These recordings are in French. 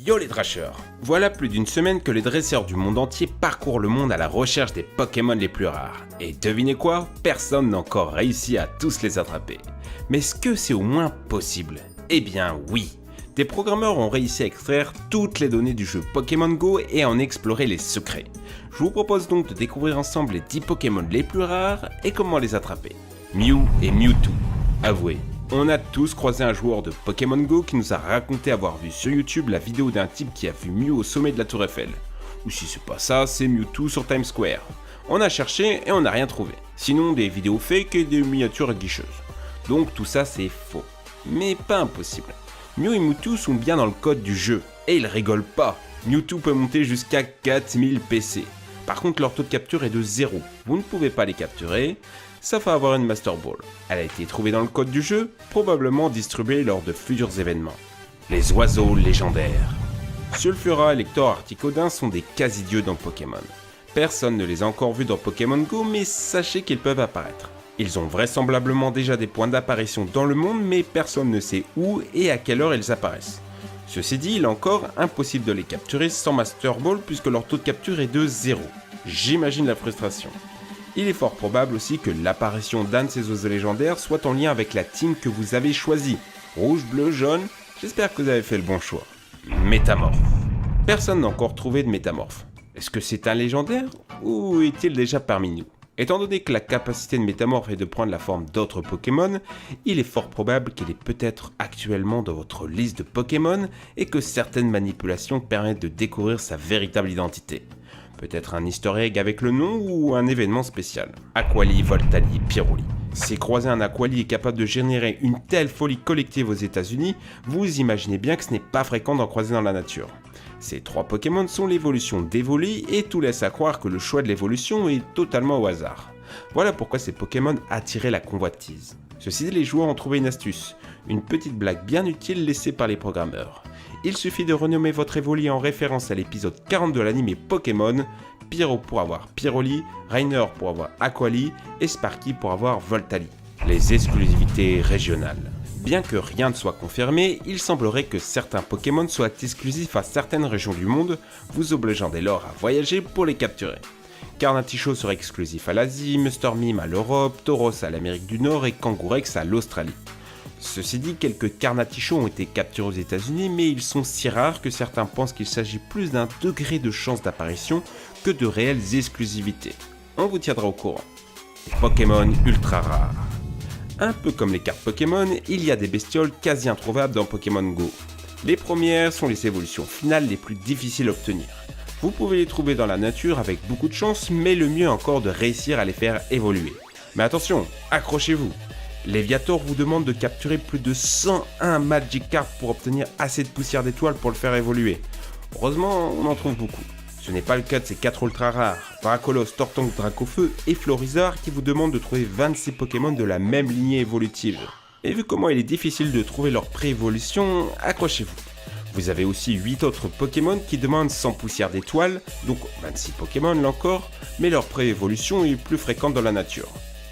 Yo les dresseurs! Voilà plus d'une semaine que les dresseurs du monde entier parcourent le monde à la recherche des Pokémon les plus rares. Et devinez quoi? Personne n'a encore réussi à tous les attraper. Mais est-ce que c'est au moins possible? Eh bien oui! Des programmeurs ont réussi à extraire toutes les données du jeu Pokémon Go et à en explorer les secrets. Je vous propose donc de découvrir ensemble les 10 Pokémon les plus rares et comment les attraper. Mew et Mewtwo. Avouez, on a tous croisé un joueur de Pokémon Go qui nous a raconté avoir vu sur YouTube la vidéo d'un type qui a vu Mew au sommet de la Tour Eiffel. Ou si c'est pas ça, c'est Mewtwo sur Times Square. On a cherché et on n'a rien trouvé. Sinon des vidéos fake et des miniatures guicheuses. Donc tout ça c'est faux. Mais pas impossible. Mew et Mewtwo sont bien dans le code du jeu. Et ils rigolent pas. Mewtwo peut monter jusqu'à 4000 PC. Par contre leur taux de capture est de 0. Vous ne pouvez pas les capturer. Sauf à avoir une Master Ball. Elle a été trouvée dans le code du jeu, probablement distribuée lors de futurs événements. Les oiseaux légendaires. Sulfura, Elector, Articodin sont des quasi-dieux dans Pokémon. Personne ne les a encore vus dans Pokémon Go, mais sachez qu'ils peuvent apparaître. Ils ont vraisemblablement déjà des points d'apparition dans le monde, mais personne ne sait où et à quelle heure ils apparaissent. Ceci dit, il est encore impossible de les capturer sans Master Ball puisque leur taux de capture est de 0. J'imagine la frustration. Il est fort probable aussi que l'apparition d'un de ces oiseaux légendaires soit en lien avec la team que vous avez choisie. Rouge, bleu, jaune, j'espère que vous avez fait le bon choix. Métamorphe. Personne n'a encore trouvé de métamorphe. Est-ce que c'est un légendaire ou est-il déjà parmi nous? Étant donné que la capacité de métamorphe est de prendre la forme d'autres Pokémon, il est fort probable qu'il est peut-être actuellement dans votre liste de Pokémon et que certaines manipulations permettent de découvrir sa véritable identité. Peut-être un easter egg avec le nom ou un événement spécial. Aquali, Voltali, Pyroli. Si croiser un Aquali est capable de générer une telle folie collective aux États-Unis, vous imaginez bien que ce n'est pas fréquent d'en croiser dans la nature. Ces 3 Pokémon sont l'évolution d'Evoli et tout laisse à croire que le choix de l'évolution est totalement au hasard. Voilà pourquoi ces Pokémon attiraient la convoitise. Ceci dit, les joueurs ont trouvé une astuce, une petite blague bien utile laissée par les programmeurs. Il suffit de renommer votre Evoli en référence à l'épisode 40 de l'anime Pokémon, Pyro pour avoir Pyroli, Rainer pour avoir Aquali et Sparky pour avoir Voltali. Les exclusivités régionales. Bien que rien ne soit confirmé, il semblerait que certains Pokémon soient exclusifs à certaines régions du monde, vous obligeant dès lors à voyager pour les capturer. Carnaticho serait exclusif à l'Asie, Mr. Mime à l'Europe, Tauros à l'Amérique du Nord et Kangourex à l'Australie. Ceci dit, quelques Carnatichos ont été capturés aux États-Unis, mais ils sont si rares que certains pensent qu'il s'agit plus d'un degré de chance d'apparition que de réelles exclusivités. On vous tiendra au courant. Pokémon ultra rares. Un peu comme les cartes Pokémon, il y a des bestioles quasi introuvables dans Pokémon Go. Les premières sont les évolutions finales les plus difficiles à obtenir. Vous pouvez les trouver dans la nature avec beaucoup de chance, mais le mieux encore de réussir à les faire évoluer. Mais attention, accrochez-vous. Léviator vous demande de capturer plus de 101 Magikarp pour obtenir assez de poussière d'étoiles pour le faire évoluer. Heureusement, on en trouve beaucoup. Ce n'est pas le cas de ces 4 ultra rares, Paracolos, Tortank, Dracofeu et Florizard qui vous demandent de trouver 26 Pokémon de la même lignée évolutive. Et vu comment il est difficile de trouver leur pré-évolution, accrochez-vous. Vous avez aussi 8 autres Pokémon qui demandent 100 poussières d'étoiles, donc 26 Pokémon là encore, mais leur pré-évolution est plus fréquente dans la nature.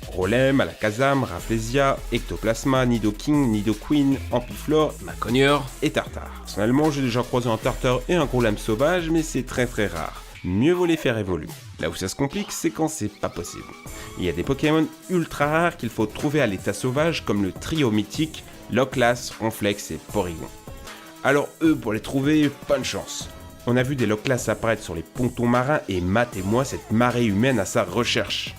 Rolem, Alakazam, Rafflesia, Ectoplasma, Nidoking, Nidoqueen, Ampiflore, Maconieur et Tartare. Personnellement, j'ai déjà croisé un Tartare et un Golem sauvage, mais c'est très rare. Mieux vaut les faire évoluer. Là où ça se complique, c'est quand c'est pas possible. Il y a des Pokémon ultra rares qu'il faut trouver à l'état sauvage, comme le trio mythique, Loclas, Ronflex et Porygon. Alors eux, pour les trouver, pas de chance. On a vu des Loclas apparaître sur les pontons marins et Matt et moi cette marée humaine à sa recherche.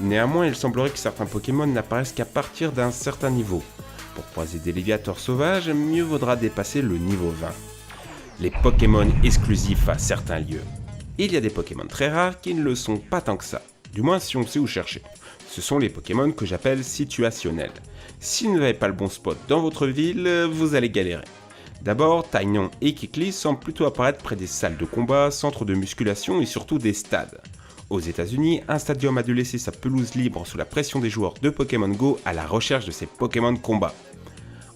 Néanmoins, il semblerait que certains Pokémon n'apparaissent qu'à partir d'un certain niveau. Pour croiser des Léviators sauvages, mieux vaudra dépasser le niveau 20. Les Pokémon exclusifs à certains lieux. Il y a des Pokémon très rares qui ne le sont pas tant que ça, du moins si on sait où chercher. Ce sont les Pokémon que j'appelle situationnels. Si vous n'avez pas le bon spot dans votre ville, vous allez galérer. D'abord, Taignon et Kikli semblent plutôt apparaître près des salles de combat, centres de musculation et surtout des stades. Aux États-Unis, un stadium a dû laisser sa pelouse libre sous la pression des joueurs de Pokémon Go à la recherche de ces Pokémon de combat.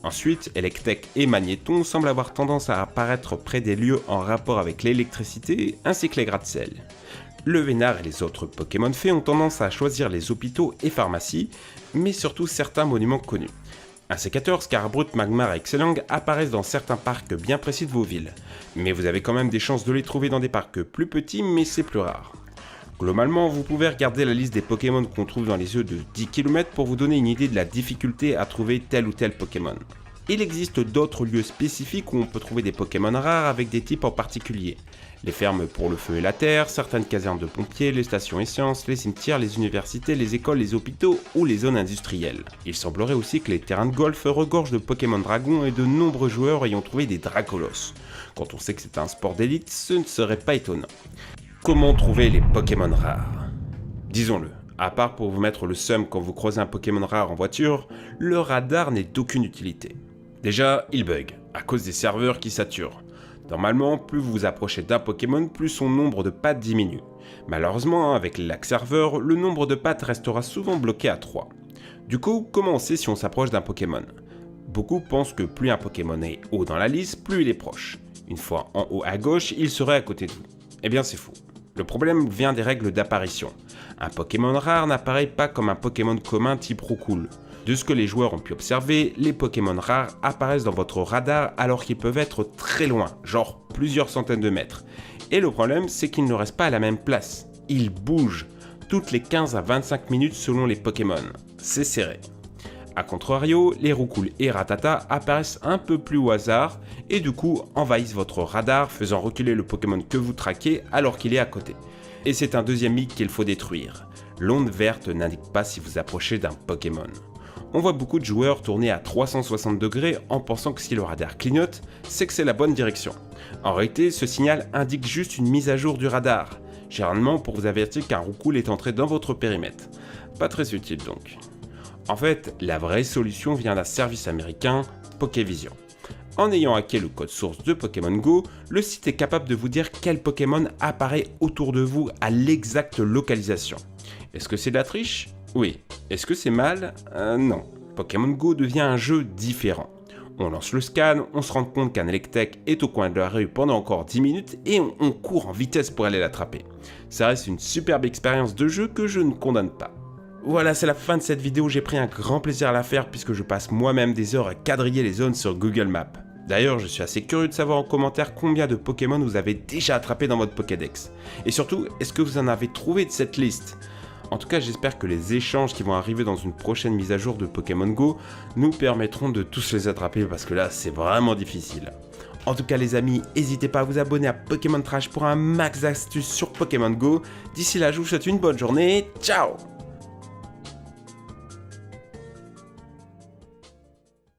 Ensuite, Electek et Magnéton semblent avoir tendance à apparaître près des lieux en rapport avec l'électricité ainsi que les gratte-ciel. Le Vénard et les autres Pokémon fées ont tendance à choisir les hôpitaux et pharmacies, mais surtout certains monuments connus. Un sécateur, Scarbrut, Magmar et Excellang apparaissent dans certains parcs bien précis de vos villes, mais vous avez quand même des chances de les trouver dans des parcs plus petits, mais c'est plus rare. Globalement, vous pouvez regarder la liste des Pokémon qu'on trouve dans les jeux de 10 km pour vous donner une idée de la difficulté à trouver tel ou tel Pokémon. Il existe d'autres lieux spécifiques où on peut trouver des Pokémon rares avec des types en particulier. Les fermes pour le feu et la terre, certaines casernes de pompiers, les stations essences, les cimetières, les universités, les écoles, les hôpitaux ou les zones industrielles. Il semblerait aussi que les terrains de golf regorgent de Pokémon Dragon et de nombreux joueurs ayant trouvé des Dracolos. Quand on sait que c'est un sport d'élite, ce ne serait pas étonnant. Comment trouver les Pokémon rares? Disons-le, à part pour vous mettre le seum quand vous croisez un Pokémon rare en voiture, le radar n'est d'aucune utilité. Déjà, il bug, à cause des serveurs qui saturent. Normalement, plus vous vous approchez d'un Pokémon, plus son nombre de pattes diminue. Malheureusement, avec les lags serveurs, le nombre de pattes restera souvent bloqué à 3. Du coup, comment on sait si on s'approche d'un Pokémon? Beaucoup pensent que plus un Pokémon est haut dans la liste, plus il est proche. Une fois en haut à gauche, il serait à côté de vous. Eh bien c'est faux. Le problème vient des règles d'apparition. Un Pokémon rare n'apparaît pas comme un Pokémon commun type Roucoule. De ce que les joueurs ont pu observer, les Pokémon rares apparaissent dans votre radar alors qu'ils peuvent être très loin, genre plusieurs centaines de mètres. Et le problème, c'est qu'ils ne restent pas à la même place. Ils bougent, toutes les 15 à 25 minutes selon les Pokémon. C'est serré. A contrario, les Roucoule et Rattata apparaissent un peu plus au hasard et du coup envahissent votre radar faisant reculer le Pokémon que vous traquez alors qu'il est à côté. Et c'est un deuxième mythe qu'il faut détruire. L'onde verte n'indique pas si vous approchez d'un Pokémon. On voit beaucoup de joueurs tourner à 360 degrés en pensant que si le radar clignote, c'est que c'est la bonne direction. En réalité, ce signal indique juste une mise à jour du radar, généralement pour vous avertir qu'un Roucoule est entré dans votre périmètre. Pas très utile donc. En fait, la vraie solution vient d'un service américain, Pokévision. En ayant hacké le code source de Pokémon Go, le site est capable de vous dire quel Pokémon apparaît autour de vous à l'exacte localisation. Est-ce que c'est de la triche? Oui. Est-ce que c'est mal? Non. Pokémon Go devient un jeu différent. On lance le scan, on se rend compte qu'un Electek est au coin de la rue pendant encore 10 minutes et on court en vitesse pour aller l'attraper. Ça reste une superbe expérience de jeu que je ne condamne pas. Voilà, c'est la fin de cette vidéo, j'ai pris un grand plaisir à la faire puisque je passe moi-même des heures à quadriller les zones sur Google Maps. D'ailleurs, je suis assez curieux de savoir en commentaire combien de Pokémon vous avez déjà attrapé dans votre Pokédex. Et surtout, est-ce que vous en avez trouvé de cette liste? En tout cas, j'espère que les échanges qui vont arriver dans une prochaine mise à jour de Pokémon Go nous permettront de tous les attraper parce que là, c'est vraiment difficile. En tout cas les amis, n'hésitez pas à vous abonner à Pokémon Trash pour un max d'astuces sur Pokémon Go. D'ici là, je vous souhaite une bonne journée, ciao!